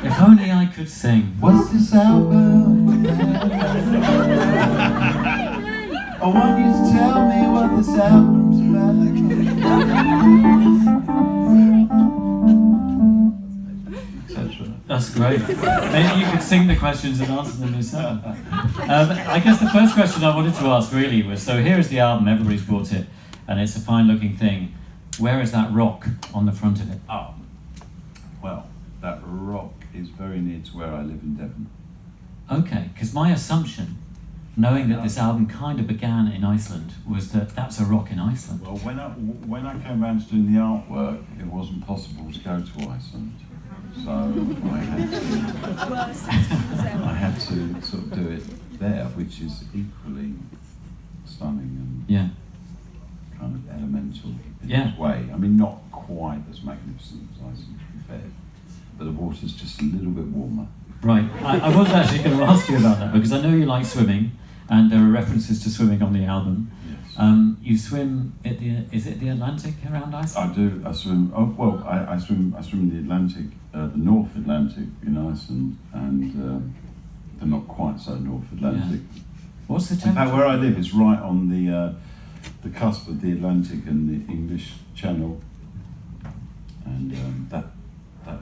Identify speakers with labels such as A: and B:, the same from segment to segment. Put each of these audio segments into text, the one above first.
A: If only I could sing.
B: What's this album? I want you to tell me what this album's about. Etc.
A: That's great. Maybe you could sing the questions and answer them yourself. I guess the first question I wanted to ask really was, so here is the album, everybody's bought it, and it's a fine looking thing. Where is that rock on the front of it?
B: Oh, well, that rock is very near to where I live in Devon.
A: Okay, because my assumption, knowing that this album kind of began in Iceland, was that that's a rock in Iceland.
B: Well, when I came around to doing the artwork, it wasn't possible to go to Iceland. So I had to sort of do it there, which is equally stunning and kind of elemental in its way. I mean, not quite as magnificent as Iceland, to be fair, but the water's just a little bit warmer.
A: Right, I was actually going to ask you about that, because I know you like swimming, and there are references to swimming on the album.
B: Yes.
A: You swim at is it the Atlantic around Iceland?
B: I do. I swim. Oh well, I swim in the Atlantic, the North Atlantic in Iceland, and the not quite so North Atlantic.
A: Yeah. What's the temperature?
B: In fact, where I live is right on the cusp of the Atlantic and the English Channel, and that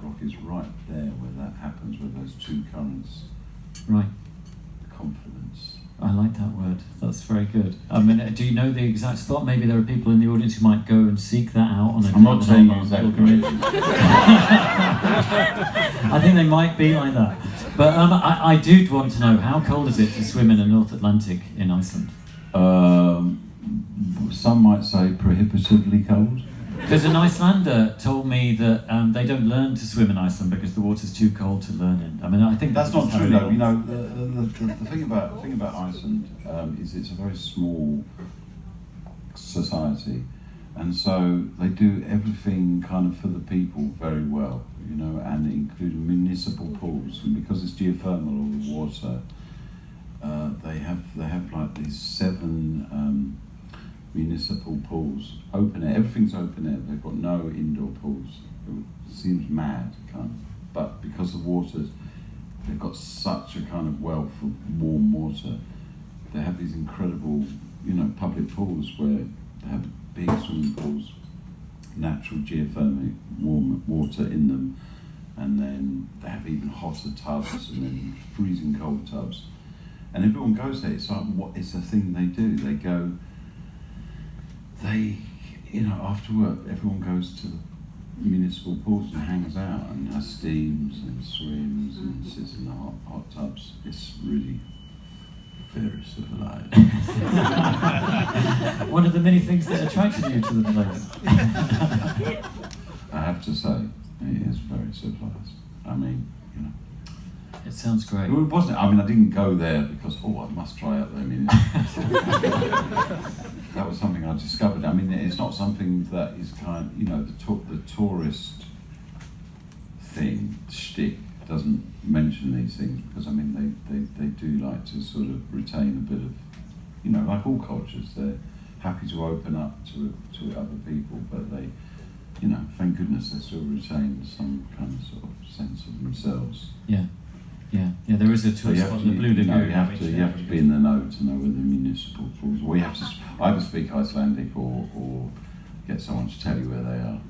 B: rock is right there where that happens, where those two currents.
A: Right.
B: Confluence.
A: I like that word. That's very good. I mean, do you know the exact spot? Maybe there are people in the audience who might go and seek that out on a.
B: I'm not saying exactly.
A: I think they might be like that. But I do want to know, how cold is it to swim in the North Atlantic in Iceland?
B: Some might say prohibitively cold.
A: Because an Icelander told me that they don't learn to swim in Iceland because the water's too cold to learn in. I mean, I think
B: that's not true though. You know, the thing about Iceland is it's a very small society, and so they do everything kind of for the people very well. You know, and including municipal pools, and because it's geothermal, all the water, they have like these 7. Municipal pools, open air, everything's open air, they've got no indoor pools. It seems mad, kind of, but because the waters, they've got such a kind of wealth of warm water, they have these incredible, you know, public pools where they have big swimming pools, natural geothermal warm water in them, and then they have even hotter tubs and then freezing cold tubs, and everyone goes there. It's like, what is the thing they do? They go. You know, after work, everyone goes to the municipal pools and hangs out and has steams and swims and sits in the hot tubs. It's really very civilized.
A: One of the many things that attracted you to the place.
B: I have to say, it is very civilized. I mean, you know.
A: It sounds great.
B: It wasn't. I mean, I didn't go there because I must try out there. I mean, that was something I discovered. I mean, it's not something that is kind. You know, the tourist thing shtick doesn't mention these things because I mean they do like to sort of retain a bit of, you know, like all cultures, they're happy to open up to other people, but they, you know, thank goodness they still retain some kind of sort of sense of themselves.
A: Yeah. Yeah, there is a tourist spot, the Blue Lagoon.
B: You have to be in the know to know where the municipal pools. Or you have to either speak Icelandic or get someone to tell you where they are.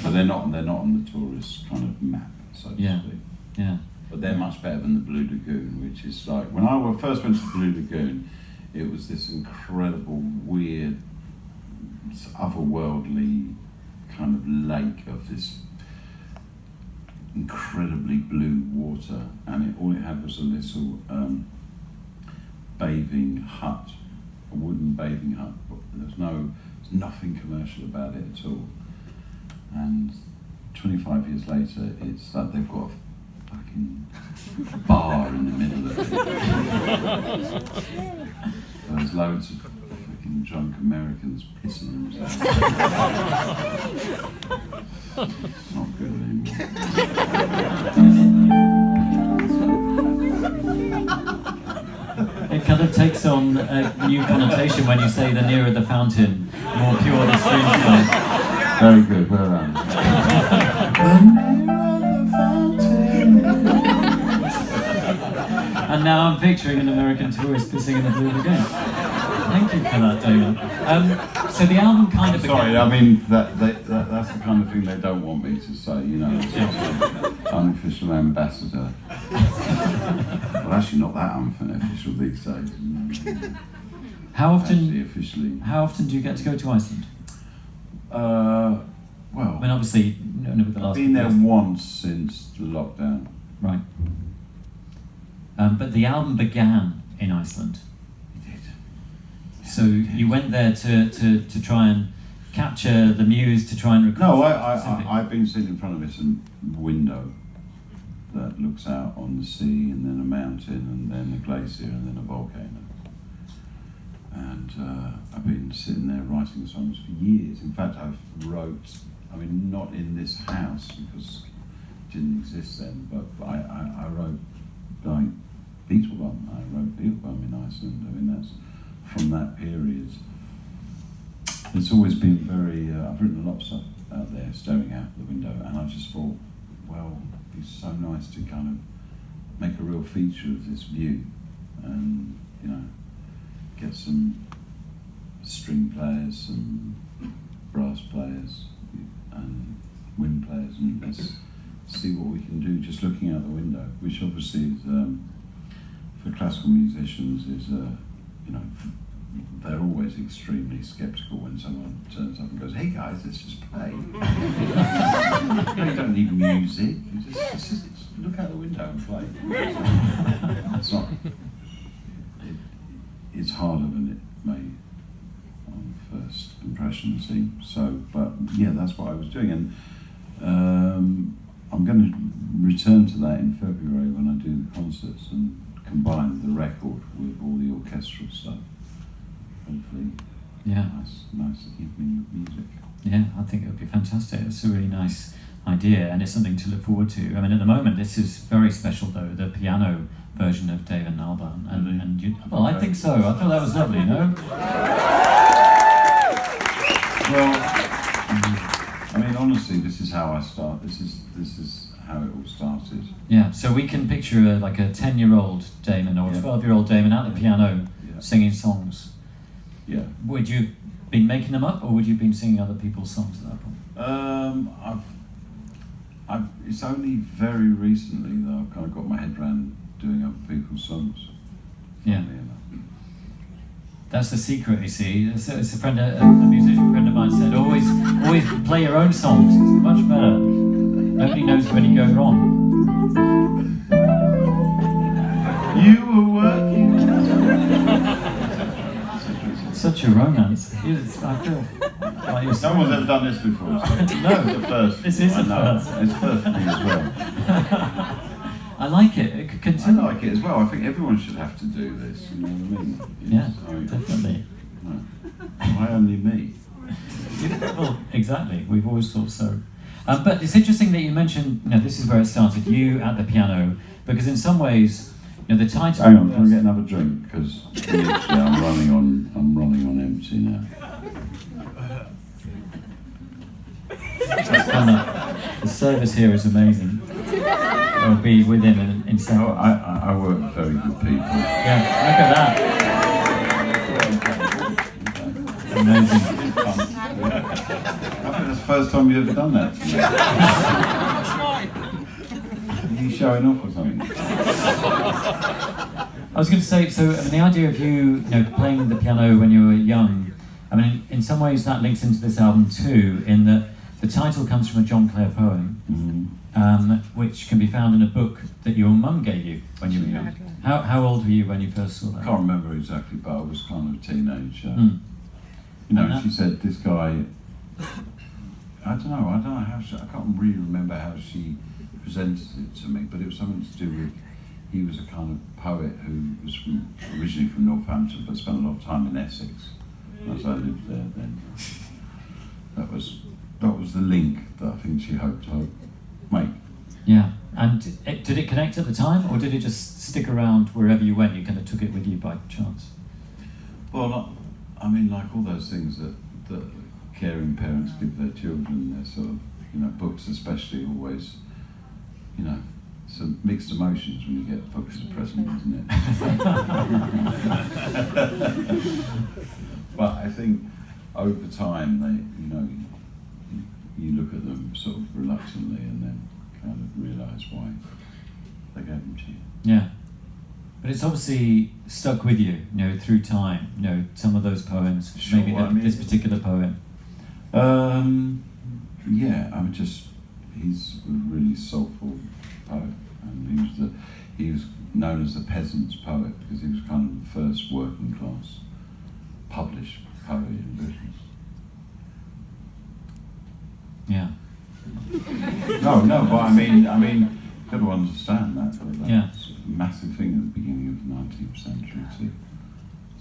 B: But they're not on the tourist kind of map, so to speak.
A: Yeah.
B: But they're much better than the Blue Lagoon, which is like when I first went to the Blue Lagoon, it was this incredible, weird, otherworldly kind of lake of this incredibly blue water, and all it had was a little bathing hut, a wooden bathing hut. But there's nothing commercial about it at all. And 25 years later, it's like they've got a fucking bar in the middle of it. There's loads of fucking drunk Americans pissing themselves. It's not good anymore.
A: It kind of takes on a new connotation when you say the nearer the fountain, more pure the stream flows.
B: Very good, well done. The nearer the fountain,
A: And now I'm picturing an American tourist pissing in the blue lagoon. Thank you for that, Damon. So the album kind of began...
B: Sorry, I mean, that's the kind of thing they don't want me to say, you know. Unofficial ambassador. Well, actually not that unofficial these days.
A: How often do you get to go to Iceland?
B: Well,
A: I mean, obviously, with the last...
B: I've been there once since the lockdown.
A: Right. But the album began in Iceland.
B: It did.
A: So you went there to try and capture the muse, to try and record...
B: No, I've been sitting in front of this window that looks out on the sea, and then a mountain, and then a glacier, and then a volcano. And I've been sitting there writing songs for years. In fact, I mean, not in this house because it didn't exist then, but I wrote like Beetlebum. I wrote Beetlebum in Iceland. I mean, that's from that period. It's always been very, I've written a lot of stuff out there, staring out the window, and I just thought, well, it'd be so nice to kind of make a real feature of this view, and, you know, get some string players, some brass players, and wind players, and let's see what we can do just looking out the window, which obviously is, for classical musicians is, you know, they're always extremely sceptical when someone turns up and goes, "Hey guys, let's just play." You don't need music, you just look out the window and play. It's not, it's harder than it may on first impression seem. So, but yeah, that's what I was doing, and I'm going to return to that in February when I do the concerts and combine the record with all the orchestral stuff. Hopefully,
A: yeah,
B: nice evening of music.
A: Yeah, I think it would be fantastic. It's a really nice idea, and it's something to look forward to. I mean, at the moment, this is very special, though, the piano version of Damon Albarn. And you, well, I think so. I thought that was lovely, no?
B: Well, I mean, honestly, this is how I start. This is how it all started.
A: Yeah, so we can picture like a 10-year-old Damon or a 12-year-old Damon at the piano singing songs.
B: Yeah.
A: Would you been making them up, or would you have been singing other people's songs at that point?
B: It's only very recently that I've kind of got my head around doing other people's songs.
A: Yeah. That's the secret, you see. It's a friend, a musician friend of mine said, always play your own songs. It's much better. Nobody knows when you go wrong.
B: You were working.
A: Such a romance. I feel like you're
B: no one's ever done this before.
A: No,
B: it's the first.
A: This is the first.
B: It's first for me as well.
A: I like it. It could continue.
B: I like it as well. I think everyone should have to do this. You know what I mean?
A: Yeah, definitely.
B: No. Why only me?
A: Well, exactly. We've always thought so. But it's interesting that you mentioned, this is where it started, you at the piano, because in some ways, the title...
B: Hang on, can I get another drink? Because I'm running on empty now.
A: The service here is amazing. I'll be with him in seconds.
B: Oh, I work with very good people.
A: Yeah, look at that. Amazing.
B: I think that's the first time you've ever done that to me. Are you showing off or something?
A: I was going to say, so the idea of you, playing the piano when you were young, I mean, in some ways that links into this album too, in that the title comes from a John Clare poem, which can be found in a book that your mum gave you when you were young. How old were you when you first saw that?
B: I can't remember exactly, but I was kind of a teenager. She said this guy, I don't know how I can't really remember how she presented it to me, but it was something to do with, he was a kind of poet who was originally from Northampton, but spent a lot of time in Essex. As I lived there then. That was the link that I think she hoped to make.
A: Yeah, and did it connect at the time, or did it just stick around wherever you went? You kind of took it with you by chance?
B: Well, I mean, like all those things that caring parents give their children, they're sort of, books especially always, it's a mixed emotions when you get booked as a present, isn't it? But I think over time, you look at them sort of reluctantly and then kind of realise why they gave them to you.
A: Yeah. But it's obviously stuck with you, through time. Some of those poems,
B: Sure,
A: maybe this particular poem.
B: Yeah, he's a really soulful poet, and he was known as the peasant's poet because he was kind of the first working class published poet in Britain.
A: Yeah.
B: No, but I mean, you've got to understand that's
A: Yeah.
B: a massive thing at the beginning of the 19th century to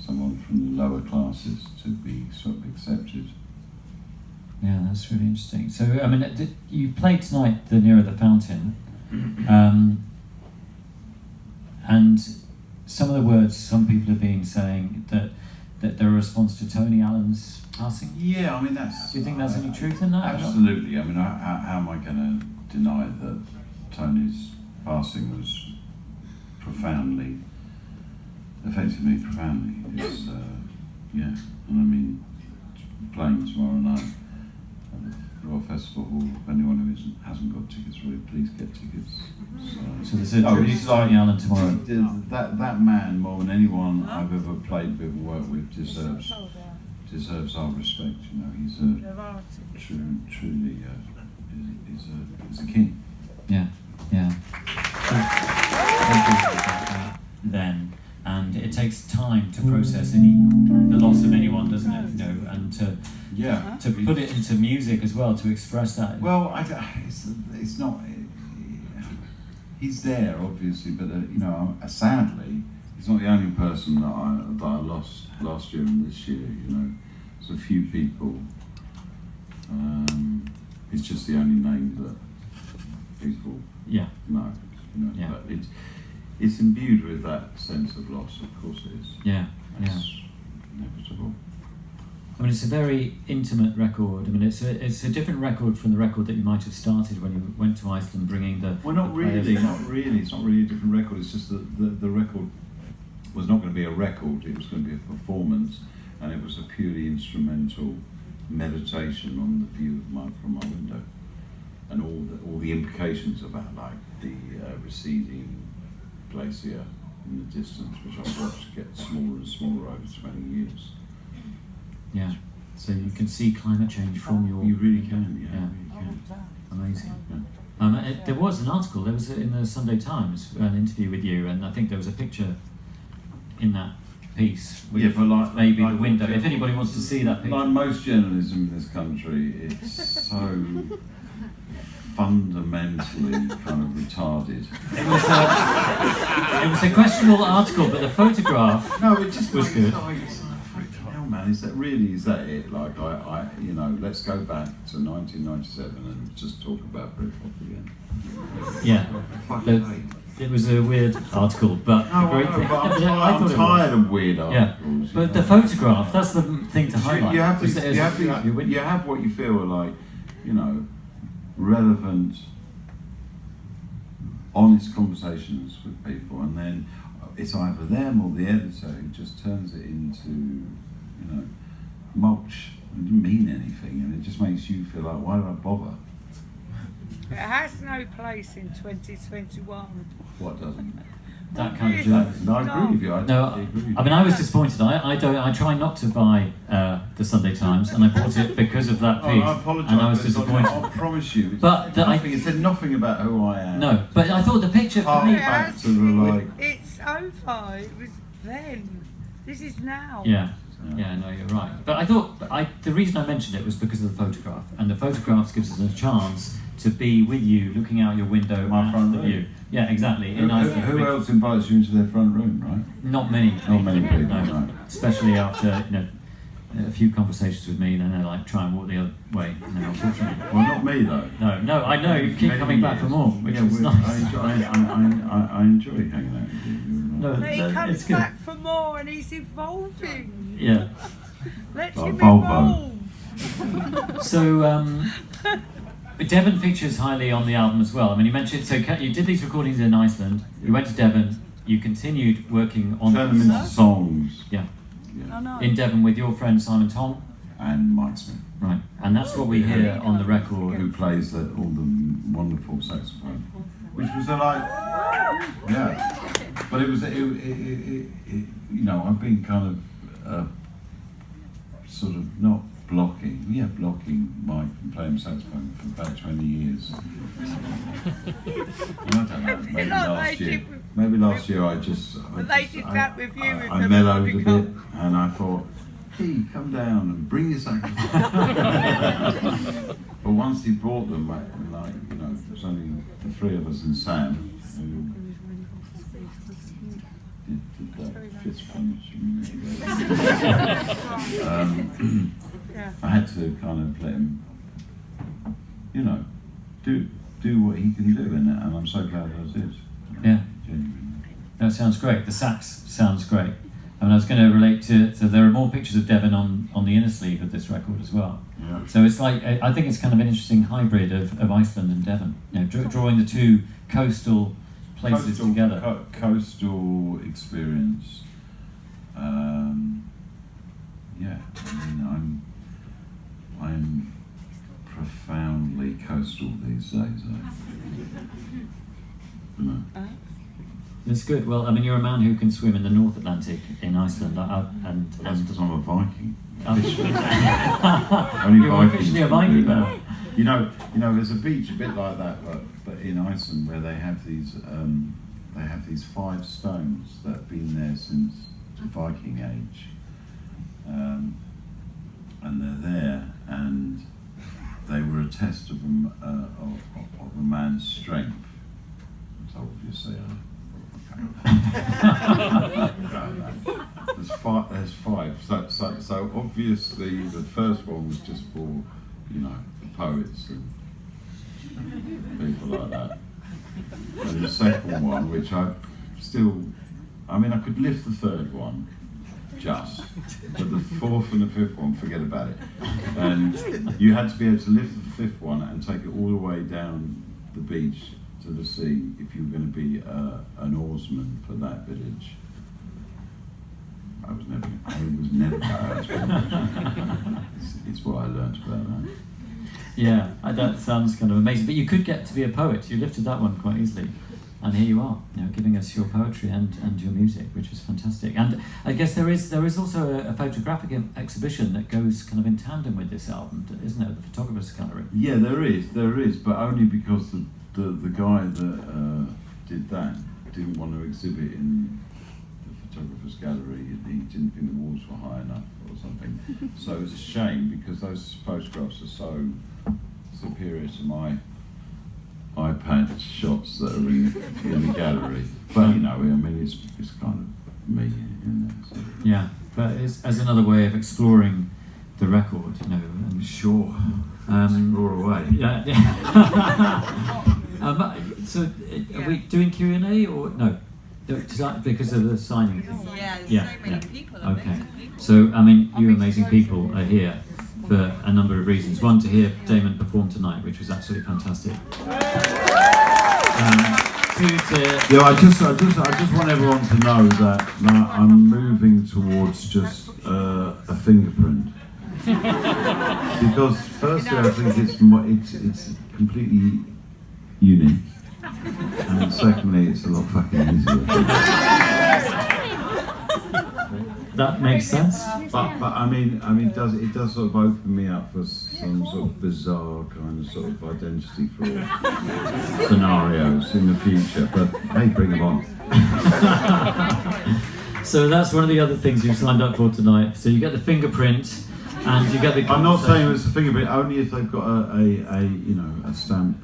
B: someone from the lower classes to be sort of accepted.
A: Yeah, that's really interesting. So, I mean, you played tonight the Nearer the Fountain, and some of the words, some people have been saying that they're a response to Tony Allen's passing.
B: Yeah, I mean that's.
A: Do you think there's any truth in that?
B: Absolutely. I mean, how am I going to deny that Tony's passing was profoundly, affected me profoundly? It's, yeah, and I mean, playing tomorrow night at the Royal Festival Hall. If anyone who hasn't got tickets, really, please get tickets.
A: So there's a tribute to Tony Allen tomorrow.
B: That man, more than anyone I've ever played with or worked with, deserves our respect. He's a truly he's a king.
A: Yeah. Then, and it takes time to process the loss of anyone, doesn't it? And to put it into music as well, to express that.
B: Well, it's not. He's there, obviously, but sadly, he's not the only person that I lost last year and this year. There's a few people. It's just the only name that people know.
A: Yeah.
B: But it's imbued with that sense of loss. Of course, it is.
A: Yeah.
B: It's inevitable.
A: I mean, it's a very intimate record. I mean, it's a different record from the record that you might have started when you went to Iceland, bringing the.
B: Well, not really. It's not really a different record. It's just that the record was not going to be a record. It was going to be a performance, and it was a purely instrumental meditation on the view from my window, and all the implications about like the receding glacier in the distance, which I've watched get smaller and smaller over 20 years.
A: Yeah, so you can see climate change from your.
B: You really can, yeah. You really can.
A: Amazing.
B: Yeah.
A: There was an article. There was in the Sunday Times an interview with you, and I think there was a picture in that piece. With maybe the window. If anybody wants to see that picture.
B: Like most journalism in this country, it's so fundamentally kind of retarded.
A: It was a questionable article, but the photograph.
B: No, it just
A: was good.
B: Man, is that it? Like, let's go back to 1997 and just talk about Britpop again.
A: Yeah, it was a weird article, but a great thing.
B: I'm tired of weird articles.
A: Yeah, but the photograph, that's the thing to highlight.
B: You have what you feel are like, relevant, honest conversations with people, and then it's either them or the editor who just turns it into mulch. It didn't mean anything, and it just makes you feel like, why did I bother?
C: It has no place in 2021.
B: What doesn't?
A: That kind of journalism.
B: No, I agree with you. I
A: mean, I was disappointed. I try not to buy the Sunday Times, and I bought it because of that piece.
B: I apologise,
A: and I was disappointed.
B: I promise you.
A: It
B: said nothing about who I am.
A: No, but I thought the picture for me.
B: Back to
C: it's over. It was then. This is now.
A: Yeah, no, you're right. But I thought the reason I mentioned it was because of the photograph, and the photographs gives us a chance to be with you, looking out your window
B: My
A: at
B: front
A: the
B: room.
A: view. Yeah, exactly.
B: Who else invites you into their front room, right?
A: Not many.
B: Not many people.
A: No,
B: Right.
A: especially after a few conversations with me, then they like try and walk the other way. And then unfortunately,
B: Well, not me though.
A: no, I know you keep coming back for more, which is nice.
B: I enjoy hanging out with you.
A: No,
C: But he
A: it's
C: comes
A: good.
C: back for more and he's evolving.
A: Yeah.
C: Let
B: Like
C: him
B: Volvo.
C: evolve.
A: So But Devon features highly on the album as well. I mean, you mentioned, so you did these recordings in Iceland, you went to Devon, you continued working on
B: Turn them into songs.
A: Yeah.
C: Oh, no.
A: In Devon with your friend Simon Tong.
B: And Mike Smith.
A: Right. And that's what we hear on the record.
B: Who plays all the wonderful saxophone. Which was yeah. But it was, you know, I've been kind of sort of not blocking Mike from playing saxophone for about 20 years. I don't know, maybe last year I mellowed a bit and I thought, hey, come down and bring your saxophone. But once he brought them, like, you know, it was only the three of us and Sam who did that fist punch. I had to kind of let him, you know, do what he can do, and I'm so glad I did.
A: Yeah.
B: Genuinely.
A: That sounds great. The sax sounds great. I mean, I was going to relate to there are more pictures of Devon on the inner sleeve of this record as well.
B: Yeah.
A: So it's like, I think it's kind of an interesting hybrid of Iceland and Devon. You know, drawing the two coastal places together.
B: Coastal experience. Yeah, I mean, I'm profoundly coastal these days. You know.
A: It's good. Well, I mean, you're a man who can swim in the North Atlantic in Iceland, and
B: That's because I'm a Viking.
A: You're officially a Viking now.
B: You know, there's a beach a bit like that, but in Iceland where they have these 5 stones that have been there since the Viking age, and they're there, and they were a test of a man's strength. So obviously, there's 5. So obviously, the first one was just for, you know, the poets and people like that. And the second one, which I could lift the third one, but the fourth and the fifth one, forget about it. And you had to be able to lift the fifth one and take it all the way down the beach to the sea if you were going to be an oarsman for that village. I was never it's what I learnt about that.
A: Yeah, that sounds kind of amazing. But you could get to be a poet. You lifted that one quite easily. And here you are, you know, giving us your poetry and your music, which is fantastic. And I guess there is also a photographic exhibition that goes kind of in tandem with this album, isn't it? The Photographer's Gallery.
B: Yeah, there is, but only because the guy that did that didn't want to exhibit in the Photographer's Gallery. He didn't think the walls were high enough or something. So it's a shame because those photographs are so superior to my iPad shots that are in the gallery. But you know, I mean, it's kind of me in there. So.
A: Yeah, but it's as another way of exploring the record, you know. And
B: sure. Explore away.
A: Yeah. So, are we doing Q&A or no? Because of the signing.
D: Yeah, there's
A: Yeah,
D: so many people.
A: Okay. So, I mean, you amazing people are here for a number of reasons. One, to hear Damon perform tonight, which was absolutely fantastic. Two, to...
B: Yeah, I just want everyone to know that I'm moving towards just a fingerprint. Because firstly, I think it's completely unique, and secondly, it's a lot fucking easier.
A: That makes sense.
B: But I mean, it does sort of open me up for some sort of bizarre kind of sort of identity fraud scenarios in the future. But hey, bring them on.
A: So that's one of the other things you've signed up for tonight. So you get the fingerprint, and you get the.
B: I'm not saying it's a fingerprint, only if they've got a stamp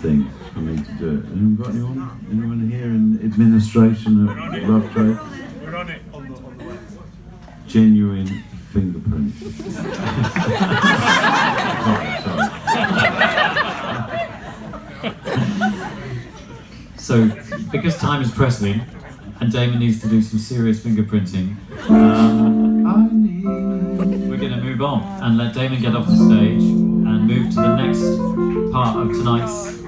B: thing for me to do it. Anyone got anyone? Anyone here in administration at Rough Trade?
E: We're on it on the web.
B: Genuine fingerprint.
A: So, because time is pressing, and Damon needs to do some serious fingerprinting, we're going to move on and let Damon get off the stage and and move to the next part of tonight's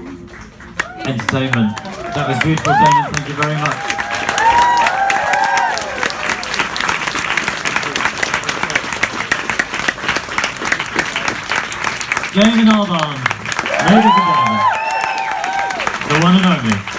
A: entertainment. That was beautiful, Damon. Thank you very much. Damon Albarn, ladies and gentlemen, the one and only.